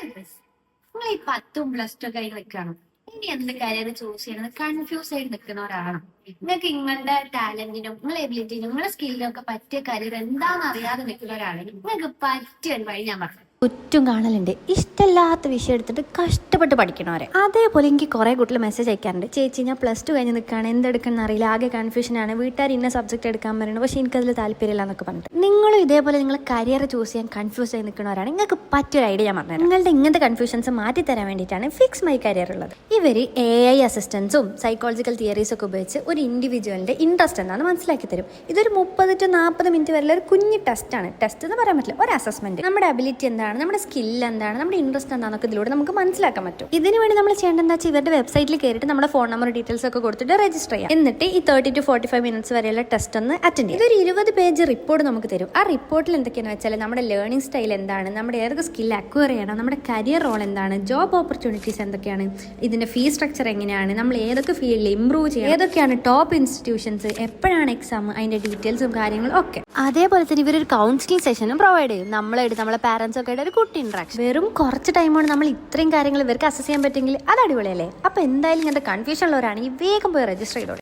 നിങ്ങൾ ഈ 10+2 കഴിഞ്ഞ് നിൽക്കണം. ഇനി എന്ത് കരിയർ ചൂസ് ചെയ്യണമെന്ന് കൺഫ്യൂസ് ആയിട്ട് നിൽക്കുന്നവരാണ്. നിങ്ങൾക്ക് നിങ്ങളുടെ ടാലന്റിനും നിങ്ങളുടെ എബിലിറ്റിനും നിങ്ങളുടെ സ്കില്ലിനും ഒക്കെ പറ്റിയ കരിയർ എന്താണെന്ന് അറിയാതെ നിൽക്കുന്നവരാണെങ്കിൽ നിങ്ങൾക്ക് പറ്റിയ ഒരു വഴി ഞാൻ പറഞ്ഞു. ചുറ്റും കാണലുണ്ട് ഇഷ്ടമില്ലാത്ത വിഷയം എടുത്തിട്ട് കഷ്ടപ്പെട്ട് പഠിക്കണവരെ. അതേപോലെ എനിക്ക് കുറേ കുട്ടികൾ മെസ്സേജ് അയക്കാറുണ്ട്, ചേച്ചി ഞാൻ +2 കഴിഞ്ഞ് നിൽക്കുകയാണ്, എന്തെടുക്കണം അറിയില്ല, ആകെ കൺഫ്യൂഷനാണ്, വീട്ടുകാർ ഇന്ന സബ്ജക്റ്റ് എടുക്കാൻ പറയുന്നത്, പക്ഷേ എനിക്കതിൽ താല്പര്യമില്ല എന്നൊക്കെ പറഞ്ഞിട്ട്. നിങ്ങളും ഇതേപോലെ നിങ്ങൾ കരിയർ ചൂസ് ചെയ്യാൻ കൺഫ്യൂസ് ആയി നിൽക്കുന്നവരാണ്. നിങ്ങൾക്ക് പറ്റിയൊരു ഐഡിയ ഞാൻ പറഞ്ഞുതരാം. നിങ്ങളുടെ ഇങ്ങനത്തെ കൺഫ്യൂഷൻസ് മാറ്റി തരാൻ വേണ്ടിയിട്ടാണ് ഫിക്സ് മൈ കരിയർ ഉള്ളത്. ഇവർ AI അസിസ്റ്റൻസും സൈക്കോളജിക്കൽ തിയറീസും ഒക്കെ ഉപയോഗിച്ച് ഒരു ഇൻഡിവിജ്വലിന്റെ ഇൻട്രസ്റ്റ് എന്താണെന്ന് മനസ്സിലാക്കി തരും. ഇതൊരു 30 to 40 മിനിറ്റ് വരെയുള്ള ഒരു കുഞ്ഞു ടെസ്റ്റാണ്. ടെസ്റ്റ് എന്ന് പറയാൻ പറ്റില്ല, ഒരു അസസ്മെന്റ്. നമ്മുടെ അബിലിറ്റി എന്താണ്, നമ്മുടെ സ്കിൽ എന്താണ്, നമ്മുടെ ഇൻട്രസ്റ്റ് എന്താണെന്നൊക്കെ ഇതിലൂടെ നമുക്ക് മനസ്സിലാക്കാൻ പറ്റും. ഇതിനു വേണ്ടി നമ്മൾ ചെയ്യേണ്ടത് എന്താ വെച്ചാൽ ഇവരുടെ വെബ്സൈറ്റിൽ കയറിയിട്ട് നമ്മുടെ ഫോൺ നമ്പർ ഡീറ്റെയിൽസ് ഒക്കെ കൊടുത്തിട്ട് രജിസ്റ്റർ ചെയ്യാം. എന്നിട്ട് ഈ 30 to 45 മിനിറ്റ്സ് വരെയുള്ള ടെസ്റ്റ് ഒന്ന് അറ്റൻഡ് ചെയ്യും. ഇതൊരു 20 പേജ് റിപ്പോർട്ട് നമുക്ക് തരും. ആ റിപ്പോർട്ടിൽ എന്തൊക്കെയാണെന്ന് വെച്ചാൽ നമ്മുടെ ലേണിംഗ് സ്റ്റൈൽ എന്താണ്, നമ്മുടെ ഏതൊക്കെ സ്കിൽ അക്വയർ ചെയ്യണം, നമ്മുടെ കരിയർ റോൾ എന്താണ്, ജോബ് ഓപ്പർച്യൂണിറ്റീസ് എന്തൊക്കെയാണ്, ഇതിന്റെ ഫീ സ്ട്രക്ചർ എങ്ങനെയാണ്, നമ്മൾ ഏതൊക്കെ ഫീൽഡിൽ ഇംപ്രൂവ് ചെയ്യണം, ഏതൊക്കെയാണ് ടോപ്പ് ഇൻസ്റ്റിറ്റ്യൂഷൻസ്, എപ്പോഴാണ് എക്സാം, അതിന്റെ ഡീറ്റെയിൽസും കാര്യങ്ങളും ഒക്കെ. അതേപോലെ തന്നെ ഇവരൊരു കൗൺസിലിംഗ് സെഷനും പ്രൊവൈഡ് ചെയ്യും. നമ്മളായിട്ട് നമ്മളെ പാരന്റ്സ് ഒക്കെ ആയിട്ട് ഒരു കുട്ടി ഇൻട്രാക്ഷൻ. വെറും കുറച്ച് ടൈമാണ് നമ്മൾ ഇത്രയും കാര്യങ്ങൾ ഇവർക്ക് അസസ് ചെയ്യാൻ പറ്റുമെങ്കിൽ അത് അടിപൊളിയല്ലേ. അപ്പോൾ എന്തായാലും ഇങ്ങനത്തെ കൺഫ്യൂഷൻ ഉള്ളവരാണ് ഈ വേഗം പോയി രജിസ്റ്റർ ചെയ്തോളൂ.